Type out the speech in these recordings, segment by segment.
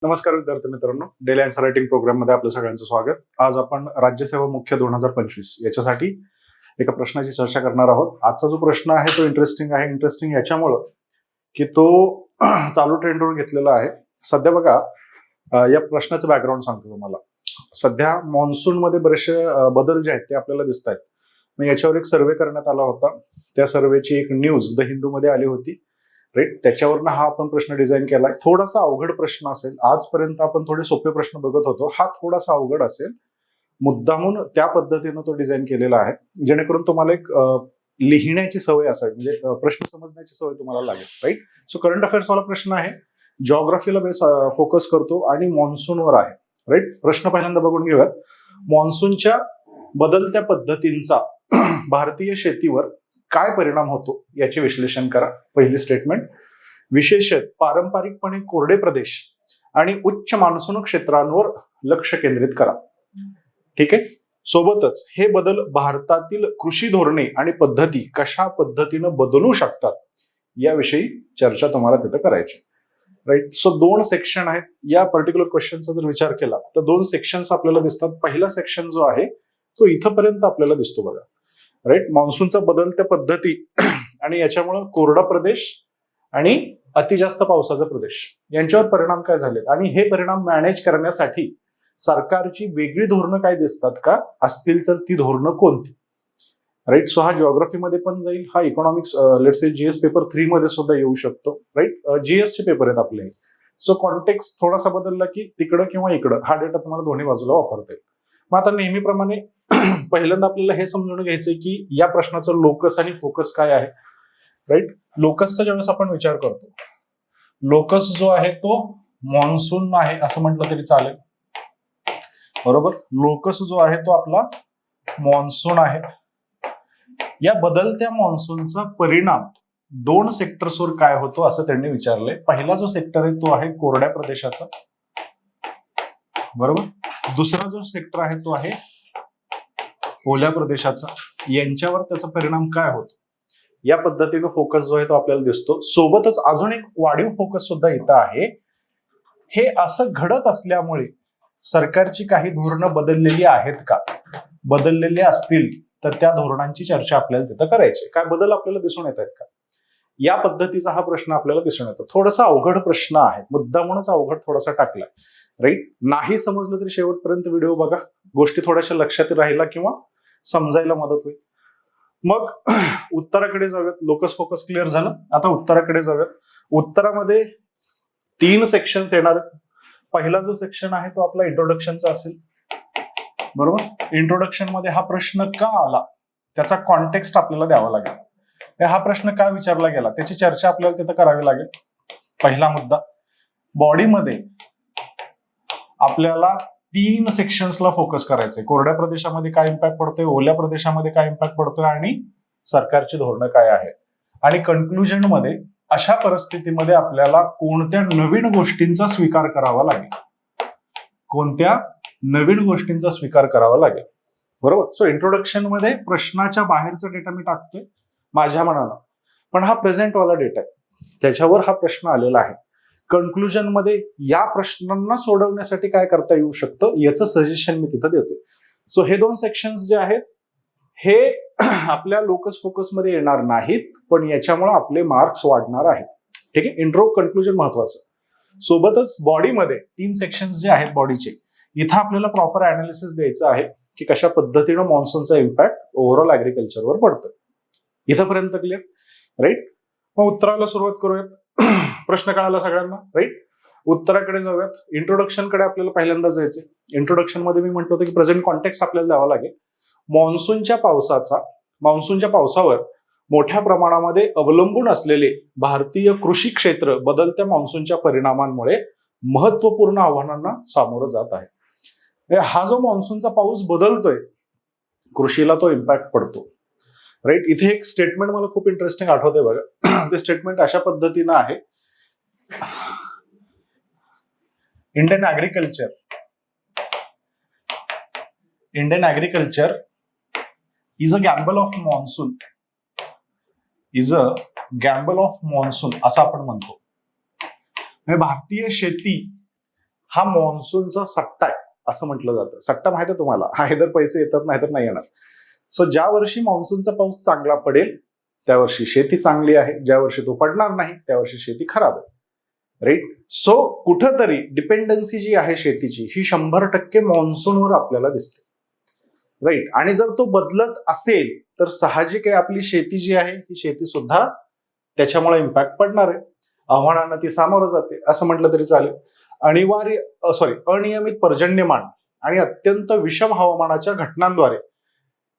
नमस्कार विद्यार्थी मित्रांनो, डेली आन्सर रायटिंग प्रोग्राम मध्ये आपलं सगळ्यांचं स्वागत. आज आपण राज्यसेवा मुख्य 2025 याच्यासाठी एका प्रश्नाची चर्चा करणार आहोत. आजचा जो प्रश्न आहे तो इंटरेस्टिंग आहे. इंटरेस्टिंग याच्यामुळं की तो चालू ट्रेंडवर घेतलेला आहे. सध्या बघा, या प्रश्नाचं बॅकग्राऊंड सांगतो तुम्हाला. सध्या मान्सून मध्ये बरेचसे बदल जे आहेत ते आपल्याला दिसत आहेत. मग याच्यावर एक सर्वे करण्यात आला होता. त्या सर्वेची एक न्यूज द हिंदू मध्ये आली होती, राईट. त्याच्यावरनं हा आपण प्रश्न डिझाईन केलाय. थोडासा अवघड प्रश्न असेल. आजपर्यंत आपण थोडे सोपे प्रश्न बघत होतो. हा थोडासा अवघड असेल. मुद्दामून त्या पद्धतीनं तो डिझाईन केलेला आहे, जेणेकरून तुम्हाला एक लिहिण्याची सवय असावी, म्हणजे प्रश्न समजण्याची सवय तुम्हाला लागेल, राईट. सो करंट अफेअर्स वाला प्रश्न आहे, जॉग्राफीला बेस फोकस करतो आणि मान्सूनवर आहे, राईट. प्रश्न पहिल्यांदा बघून घेऊयात. मान्सूनच्या बदलत्या पद्धतींचा भारतीय शेतीवर काय परिणाम होतो याचे विश्लेषण करा. पहिली स्टेटमेंट, विशेषतः पारंपरिकपणे कोरडे प्रदेश आणि उच्च मान्सून क्षेत्रांवर लक्ष केंद्रित करा. ठीक आहे. सोबतच हे बदल भारतातील कृषी धोरणे आणि पद्धती कशा पद्धतीनं बदलू शकतात याविषयी चर्चा तुम्हाला तिथं करायची, राईट. सो 2 सेक्शन आहेत. या पर्टिक्युलर क्वेश्चनचा जर विचार केला तर 2 सेक्शन्स आपल्याला दिसतात. पहिला सेक्शन जो आहे तो इथपर्यंत आपल्याला दिसतो बघा, राईट. मान्सूनचा बदलत्या पद्धती आणि याच्यामुळे कोरडा प्रदेश आणि अति जास्त पावसाचा प्रदेश यांच्यावर परिणाम काय झालेत आणि हे परिणाम मॅनेज करण्यासाठी सरकारची वेगळी धोरणं काय दिसतात का, असतील तर ती धोरणं कोणती, राईट. सो हा जिओग्राफीमध्ये पण जाईल, हा economics let's say GS paper 3 मध्ये सुद्धा येऊ शकतो, राईट. जीएस चे पेपर आहेत आपले. सो कॉन्टेक्स्ट थोडासा बदलला की तिकडं किंवा इकडं हा डेटा तुम्हाला दोन्ही बाजूला वापरता येईल. मग आता नेहमीप्रमाणे पहिल्यांदा आपल्याला हे समजून घ्यायचंय की या प्रश्नाचं लोकस आणि फोकस काय आहे, राईट. लोकसचा ज्यावेळेस आपण विचार करतो, लोकस जो आहे तो मान्सून आहे असं म्हटलं तरी चालेल, बरोबर. लोकस जो आहे तो आपला मान्सून आहे. या बदलत्या मान्सूनचा परिणाम 2 सेक्टर्सवर काय होतो असं त्यांनी विचारलंय. पहिला जो सेक्टर आहे तो आहे कोरड्या प्रदेशाचा, बरोबर. दुसरा जो सेक्टर आहे तो आहे ओल्या प्रदेशाचा. यांच्यावर त्याचा परिणाम काय होतो या पद्धतीनं फोकस जो आहे तो आपल्याला दिसतो. सोबतच अजून एक वाढीव फोकस सुद्धा इथं आहे. हे असं घडत असल्यामुळे सरकारची काही धोरणं बदललेली आहेत का, बदललेली असतील तर त्या धोरणांची चर्चा आपल्याला तिथं करायची. काय बदल आपल्याला दिसून येत आहेत का, या पद्धतीचा हा प्रश्न आपल्याला दिसून येतो. थोडासा अवघड प्रश्न आहे, मुद्दामूनच अवघड थोडासा टाकलाय, राईट. नाही समजलं तरी शेवटपर्यंत व्हिडिओ बघा, गोष्टी थोड्याशा लक्षात राहिला किंवा समजायला मदत होईल. मग उत्तराकडे जाऊयात. लोकस फोकस क्लिअर झालं. आता उत्तराकडे जाऊयात. उत्तरामध्ये 3 सेक्शन्स येणार आहेत. पहिला जो सेक्शन आहे तो आपला इंट्रोडक्शनचा असेल, बरोबर. इंट्रोडक्शन मध्ये हा प्रश्न का आला त्याचा कॉन्टेक्स्ट आपल्याला द्यावा लागेल. हा प्रश्न का विचारला गेला त्याची चर्चा आपल्याला तिथं करावी लागेल. पहिला मुद्दा, बॉडीमध्ये आपल्याला 3 सेक्शन्सला फोकस करायचंय. कोरड्या प्रदेशामध्ये काय इम्पॅक्ट पडतोय, ओल्या प्रदेशामध्ये काय इम्पॅक्ट पडतोय आणि सरकारची धोरणं काय आहेत. आणि कन्क्लुजन मध्ये अशा परिस्थितीमध्ये आपल्याला कोणत्या नवीन गोष्टींचा स्वीकार करावा लागेल, कोणत्या नवीन गोष्टींचा स्वीकार करावा लागेल, बरोबर. सो इंट्रोडक्शन मध्ये प्रश्नाच्या बाहेरचा डेटा मी टाकतोय माझ्या मनानं, पण हा प्रेझेंट वाला डेटा आहे, त्याच्यावर हा प्रश्न आलेला आहे. कन्क्लुजन मध्ये या प्रश्नांना सोडवण्यासाठी काय करता येऊ शकतं याचं सजेशन मी तिथं देतोय. सो हे 2 सेक्शन्स जे आहेत हे आपल्या लोकस फोकस मध्ये येणार नाहीत, पण याच्यामुळे आपले मार्क्स वाढणार आहेत. ठीक आहे. इंट्रो कन्क्लुजन महत्वाचं. सोबतच बॉडीमध्ये 3 सेक्शन्स जे आहेत बॉडीचे, इथं आपल्याला प्रॉपर अनालिसिस द्यायचं आहे की कशा पद्धतीनं मान्सूनचा इम्पॅक्ट ओव्हरऑल ऍग्रिकल्चरवर पडतं. इथंपर्यंत क्लिअर, राईट. मग उत्तराला सुरुवात करूयात. प्रश्न कळाला सगळ्यांना, राईट. उत्तराकडे जाऊयात. इंट्रोडक्शन कडे आपल्याला पहिल्यांदा जायचंय. इंट्रोडक्शन मध्ये मी म्हटलं होतं की प्रेझेंट कॉन्टेक्स्ट आपल्याला द्यावा लागेल. मान्सूनच्या पावसावर मोठ्या प्रमाणामध्ये अवलंबून असलेले भारतीय कृषी क्षेत्र बदलत्या मान्सूनच्या परिणामांमुळे महत्वपूर्ण आव्हानांना सामोरं जात आहे. हा जो मान्सूनचा पाऊस बदलतोय, कृषीला तो इम्पॅक्ट पडतो, राईट. इथे एक स्टेटमेंट मला खूप इंटरेस्टिंग आठवते बघा. ते स्टेटमेंट अशा पद्धतीनं आहे, Indian agriculture is a gamble of monsoon असं आपण म्हणतो. भारतीय शेती हा मान्सूनचा सट्टा आहे असं म्हटलं जातं. सट्टा माहिती आहे तुम्हाला, आयदर पैसे येतात नाहीतर नाही येणार. सो ज्या वर्षी मान्सूनचा पाऊस चांगला पडेल त्या वर्षी शेती चांगली आहे, ज्या वर्षी तो पडणार नाही त्या वर्षी शेती खराब आहे. राईट. सो कुठंतरी डिपेंडन्सी जी आहे शेतीची ही 100% मान्सूनवर आपल्याला दिसते. राईट. आणि जर तो बदलत असेल तर साहजिक आहे आपली शेती जी आहे ही शेती सुद्धा त्याच्यामुळे इम्पॅक्ट पडणार आहे. आव्हानांना ती सामोरं जाते असं म्हटलं तरी चालेल. अनियमित पर्जन्यमान आणि अत्यंत विषम हवामानाच्या घटनांद्वारे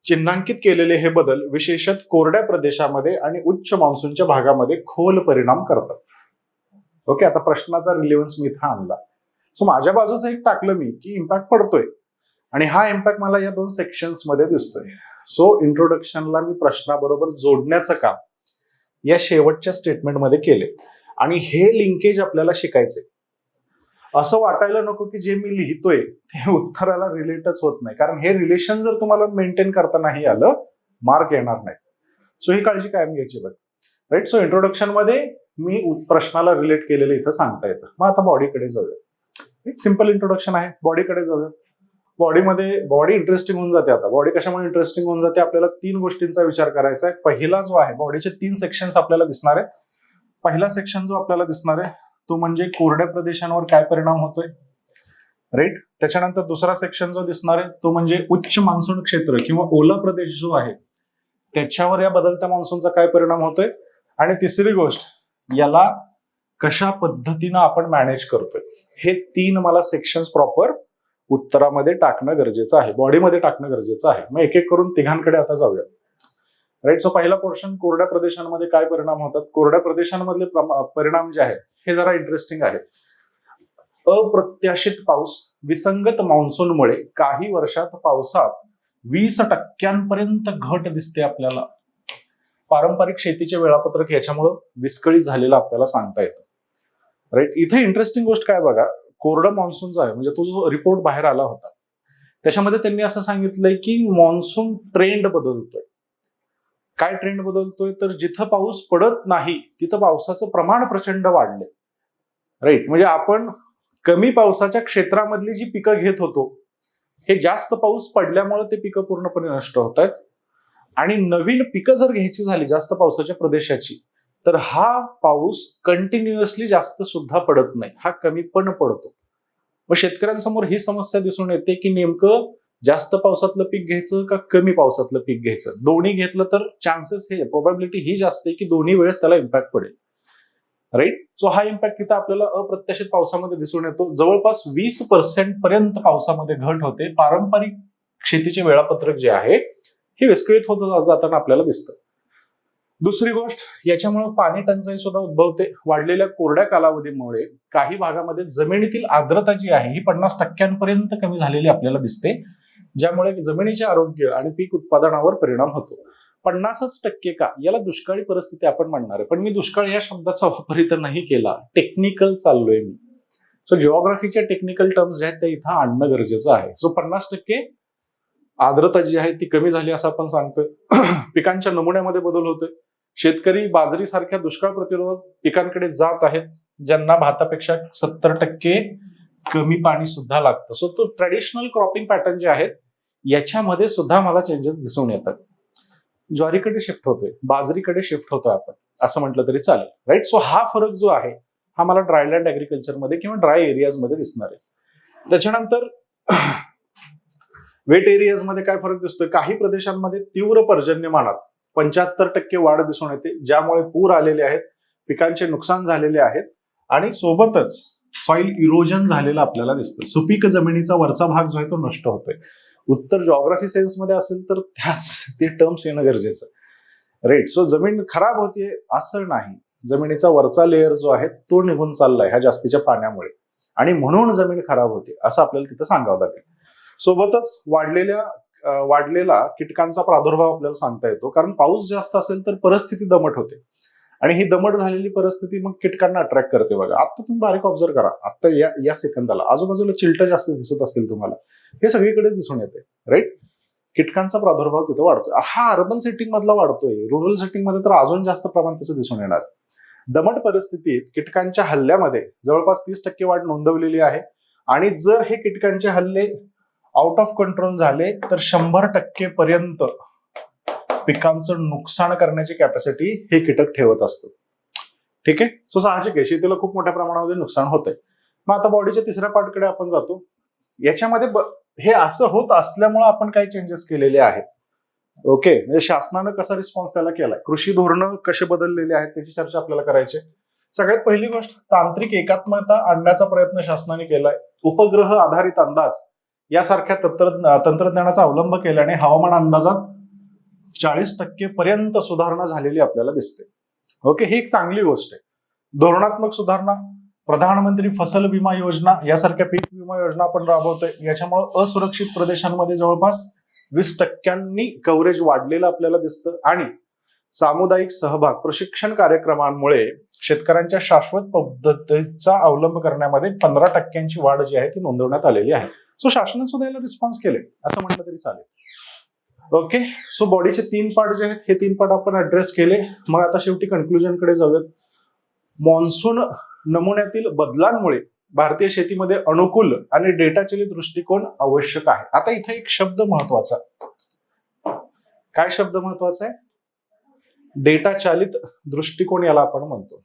चिन्हांकित केलेले हे बदल विशेषतः कोरड्या प्रदेशामध्ये आणि उच्च मान्सूनच्या भागामध्ये खोल परिणाम करतात. ओके, आता प्रश्नाचा रिलेव्हन्स मी इथं आणला. सो माझ्या बाजूचं एक टाकलं मी की इम्पॅक्ट पडतोय आणि हा इम्पॅक्ट मला या 2 सेक्शन्स मध्ये दिसतोय. सो इंट्रोडक्शनला मी प्रश्नाबरोबर जोडण्याचं काम या शेवटच्या स्टेटमेंटमध्ये केले आणि हे लिंकेज आपल्याला शिकायचे. असं वाटायला नको की जे मी लिहितोय ते उत्तराला रिलेटच होत नाही, कारण हे रिलेशन जर तुम्हाला मेंटेन करता नाही आलं मार्क येणार नाही. सो ही काळजी कायम घ्यायची बघ. राईट. सो इंट्रोडक्शन मध्ये मी प्रश्नाला रिलेट केलेलं इथं सांगता येतं. मग आता बॉडीकडे जाऊया. एक सिंपल इंट्रोडक्शन आहे, बॉडीकडे जाऊया. बॉडी इंटरेस्टिंग होऊन जाते. आता बॉडी कशामुळे इंटरेस्टिंग होऊन जाते, आपल्याला 3 गोष्टींचा विचार करायचा आहे. पहिला जो आहे, बॉडीचे 3 सेक्शन्स आपल्याला दिसणार आहे. पहिला सेक्शन जो आपल्याला दिसणार आहे तो म्हणजे कोरड्या प्रदेशांवर काय परिणाम होतोय. राईट. त्याच्यानंतर दुसरा सेक्शन जो दिसणार आहे तो म्हणजे उच्च मान्सून क्षेत्र किंवा ओला प्रदेश जो आहे त्याच्यावर या बदलत्या मान्सूनचा काय परिणाम होतोय. आणि तिसरी गोष्ट, याला कशा पद्धतीनं आपण मॅनेज करतोय. हे 3 मला सेक्शन्स प्रॉपर उत्तरामध्ये टाकणं गरजेचं आहे, बॉडीमध्ये टाकणं गरजेचं आहे. मग एक एक करून तिघांकडे आता जाऊया. राईट. सो पहिला पोर्शन, कोरड्या प्रदेशांमध्ये काय परिणाम होतात. कोरड्या प्रदेशांमधले परिणाम जे आहेत हे जरा इंटरेस्टिंग आहे. अप्रत्याशित पाऊस, विसंगत मान्सूनमुळे काही वर्षात पावसात 20% घट दिसते आपल्याला. पारंपरिक शेतीचे वेळापत्रक याच्यामुळे विस्कळीत झालेलं आपल्याला सांगता येतं. राईट. इथे इंटरेस्टिंग गोष्ट काय बघा, कोरडं मान्सून जो आहे म्हणजे तो जो रिपोर्ट बाहेर आला होता त्याच्यामध्ये त्यांनी असं सांगितलंय की मान्सून ट्रेंड बदलतोय. काय ट्रेंड बदलतोय, तर जिथं पाऊस पडत नाही तिथं पावसाचं प्रमाण प्रचंड वाढलंय. राईट. म्हणजे आपण कमी पावसाच्या क्षेत्रामधली जी पिकं घेत होतो हे जास्त पाऊस पडल्यामुळे ते पिकं पूर्णपणे नष्ट होत आहेत. आणि नवीन पिकं जर घ्यायची झाली जास्त पावसाच्या प्रदेशाची तर हा पाऊस कंटिन्युअसली जास्त सुद्धा पडत नाही, हा कमी पण पडतो. मग शेतकऱ्यांसमोर ही समस्या दिसून येते की नेमकं जास्त पावसातलं पीक घ्यायचं का कमी पावसातलं पीक घ्यायचं. दोन्ही घेतलं तर चान्सेस हे प्रोबॅबिलिटी ही जास्त आहे की दोन्ही वेळेस त्याला इम्पॅक्ट पडेल. राईट. सो हा इम्पॅक्ट तिथं आपल्याला अप्रत्याशित पावसामध्ये दिसून येतो. जवळपास 20% पर्यंत पावसामध्ये घट होते. पारंपरिक शेतीचे वेळापत्रक जे आहे हे विस्कळीत होत जाताना आपल्याला दिसतं. दुसरी गोष्ट, याच्यामुळे पाणी टंचाई सुद्धा उद्भवते. वाढलेल्या कोरड्या कालावधीमुळे काही भागामध्ये जमिनीतील आर्द्रता जी आहे ही 50% कमी झालेली आपल्याला दिसते, ज्यामुळे जमिनीचे आरोग्य आणि पीक उत्पादनावर परिणाम होतो. 50% का, याला दुष्काळी परिस्थिती आपण म्हणणार आहे, पण मी दुष्काळ या शब्दाचा वापर इथं नाही केला, टेक्निकल चाललोय मी. सो जिओग्राफीच्या टेक्निकल टर्म्स जे आहेत ते इथं आणणं गरजेचं आहे. सो 50% आर्द्रता जी आहे ती कमी झाली असं आपण सांगतोय. पिकांच्या नमुन्यामध्ये बदल होतोय. शेतकरी बाजरी सारख्या दुष्काळ प्रतिरोधक पिकांकडे जात आहेत, ज्यांना भातापेक्षा 70% कमी पाणी सुद्धा लागतं. सो तो ट्रॅडिशनल क्रॉपिंग पॅटर्न जे आहेत याच्यामध्ये सुद्धा मला चेंजेस दिसून येतात. ज्वारीकडे शिफ्ट होतोय, बाजरीकडे शिफ्ट होतोय आपण असं म्हटलं तरी चालेल. राईट. सो हा फरक जो आहे हा मला ड्रायलँड ऍग्रिकल्चरमध्ये किंवा ड्राय एरियाजमध्ये दिसणार आहे. त्याच्यानंतर वेट एरियाजमध्ये काय फरक दिसतोय, काही प्रदेशांमध्ये तीव्र पर्जन्यमानात 75% वाढ दिसून येते, ज्यामुळे पूर आलेले आहेत, पिकांचे नुकसान झालेले आहेत आणि सोबतच सॉइल इरोजन झालेलं आपल्याला दिसतं. सुपीक जमिनीचा वरचा भाग जो आहे तो नष्ट होतोय. उत्तर जॉग्राफी सेन्समध्ये असेल तर ते टर्म्स येणं गरजेचं. राईट. सो जमीन खराब होतीये असं नाही, जमिनीचा वरचा लेअर जो आहे तो निघून चाललाय ह्या जास्तीच्या पाण्यामुळे आणि म्हणून जमीन खराब होते असं आपल्याला तिथं सांगावं लागेल. सोबतच वाढलेला कीटकांचा प्रादुर्भाव आपल्याला सांगता येतो, कारण पाऊस जास्त असेल तर परिस्थिती दमट होते आणि ही दमट झालेली परिस्थिती मग कीटकांना अट्रॅक्ट करते. बघा आता तुम्ही बारीक ऑब्झर्व करा, आता या सेकंदाला आजूबाजूला चिलटं जास्त दिसत असतील तुम्हाला, हे सगळीकडे दिसून येते. राईट. कीटकांचा प्रादुर्भाव तिथे वाढतोय. हा अर्बन सेटिंग मधला वाढतोय, रुरल सेटिंग मध्ये तर अजून जास्त प्रमाण त्याचं दिसून येणार. दमट परिस्थितीत कीटकांच्या हल्ल्यामध्ये जवळपास 30% वाढ नोंदवलेली आहे आणि जर हे कीटकांचे हल्ले आउट ऑफ कंट्रोल झाले तर 100% पर्यंत पिकांचं नुकसान करण्याची कॅपॅसिटी हे कीटक ठेवत असतात. ठीक आहे. सो साहजिक आहे, शेतीला खूप मोठ्या प्रमाणामध्ये नुकसान होतंय. मग आता बॉडीच्या तिसऱ्या पार्टकडे आपण जातो. याच्यामध्ये हे असं होत असल्यामुळे आपण काही चेंजेस केलेले आहेत. ओके, म्हणजे शासनानं कसा रिस्पॉन्स त्याला केलाय, कृषी धोरणं कसे बदललेले आहेत त्याची चर्चा आपल्याला करायची. सगळ्यात पहिली गोष्ट, तांत्रिक एकात्मता आणण्याचा प्रयत्न शासनाने केलाय. उपग्रह आधारित अंदाज यासारख्या तंत्रज्ञानाचा अवलंब केल्याने हवामान अंदाजात 40% पर्यंत सुधारणा झालेली आपल्याला दिसते. ओके, ही एक चांगली गोष्ट आहे. धोरणात्मक सुधारणा, प्रधानमंत्री फसल विमा योजना यासारख्या पीक विमा योजना आपण राबवतोय. याच्यामुळे असुरक्षित प्रदेशांमध्ये जवळपास 20% कव्हरेज वाढलेलं आपल्याला दिसतं. आणि सामुदायिक सहभाग प्रशिक्षण कार्यक्रमांमुळे शेतकऱ्यांच्या शाश्वत पद्धतीचा अवलंब करण्यामध्ये 15% वाढ जी आहे ती नोंदवण्यात आलेली आहे. सो शासनाने सुद्धा याला रिस्पॉन्स केले असं म्हटलं तरी चालेल. ओके, सो बॉडीचे 3 पार्ट जे आहेत हे 3 पार्ट आपण ऍड्रेस केले. मग आता शेवटी कन्क्लुजन कडे जाऊयात. मॉन्सून नमुन्यातील बदलांमुळे भारतीय शेतीमध्ये अनुकूल आणि डेटा चालित दृष्टिकोन आवश्यक आहे. आता इथे एक शब्द महत्वाचा, काय शब्द महत्वाचा आहे? डेटा चालित दृष्टिकोन याला आपण म्हणतो.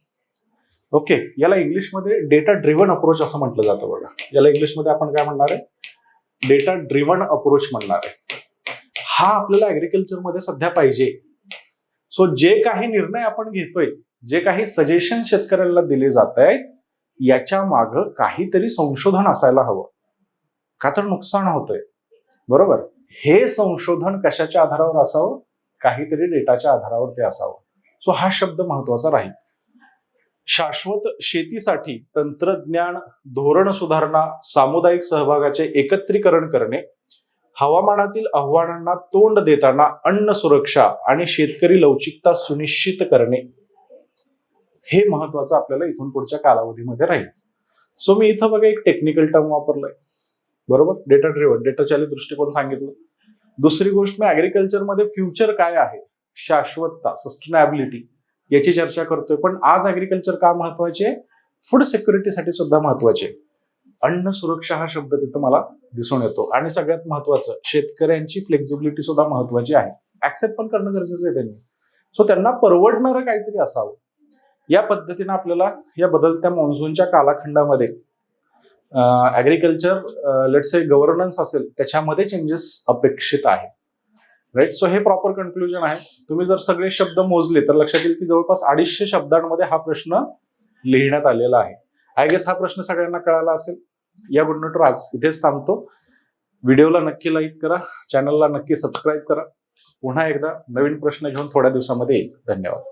ओके, याला इंग्लिशमध्ये डेटा ड्रिव्हन अप्रोच असं म्हटलं जातं बघा. याला इंग्लिशमध्ये आपण काय म्हणणार आहे? डेटा ड्रिव्हन अप्रोच म्हणणार आहे. हा आपल्याला ऍग्रिकल्चर मध्ये सध्या पाहिजे. सो जे काही निर्णय आपण घेतोय, जे काही सजेशन शेतकऱ्याला दिले जात आहेत, याच्या मागं काहीतरी संशोधन असायला हवं. का तर नुकसान होतंय, बरोबर. हे संशोधन कशाच्या आधारावर असावं? काहीतरी डेटाच्या आधारावर ते असावं. सो हा शब्द महत्वाचा राहील. शाश्वत शेतीसाठी तंत्रज्ञान, धोरण सुधारणा, सामुदायिक सहभागाचे एकत्रीकरण करणे, हवामानातील आव्हानांना तोंड देताना अन्न सुरक्षा आणि शेतकरी लवचिकता सुनिश्चित करणे, हे महत्वाचं आपल्याला इथून पुढच्या कालावधीमध्ये राहील. सो मी इथं बघा एक टेक्निकल टर्म वापरलाय, बरोबर. डेटा ड्रिव्हन, डेटा चालित दृष्टिकोन सांगितलं. दुसरी गोष्ट, मी ऍग्रिकल्चरमध्ये फ्युचर काय आहे, शाश्वतता, सस्टेनेबिलिटी याची चर्चा करतोय. पण आज ऍग्रिकल्चर का महत्वाचे? फूड सिक्युरिटीसाठी सुद्धा महत्वाचे. अन्न सुरक्षा हा शब्द तिथं मला दिसून येतो. आणि सगळ्यात महत्वाचं, शेतकऱ्यांची फ्लेक्झिबिलिटी सुद्धा महत्वाची आहे. ऍक्सेप्ट पण करणं गरजेचं आहे त्यांनी. सो त्यांना परवडणारं काहीतरी असावं. या पद्धतीने आपल्याला या बदलत्या मॉन्सूनच्या कालखंडामध्ये ऍग्रिकल्चर लेट्स से गव्हर्नन्स असेल त्याच्यामध्ये चेंजेस अपेक्षित आहे. राईट. सो हे प्रॉपर कन्क्लुजन आहे. तुम्ही जर सगळे शब्द मोजले तर लक्षात येईल की जवळपास 250 शब्दांमध्ये हा प्रश्न लिहिण्यात आलेला आहे. आय गेस हा प्रश्न सगळ्यांना कळाला असेल. या गुड नोटवर आज इथेच थांबतो. व्हिडिओला नक्की लाईक करा, चॅनलला नक्की सबस्क्राईब करा. पुन्हा एकदा नवीन प्रश्न घेऊन थोड्या दिवसामध्ये येईल. धन्यवाद.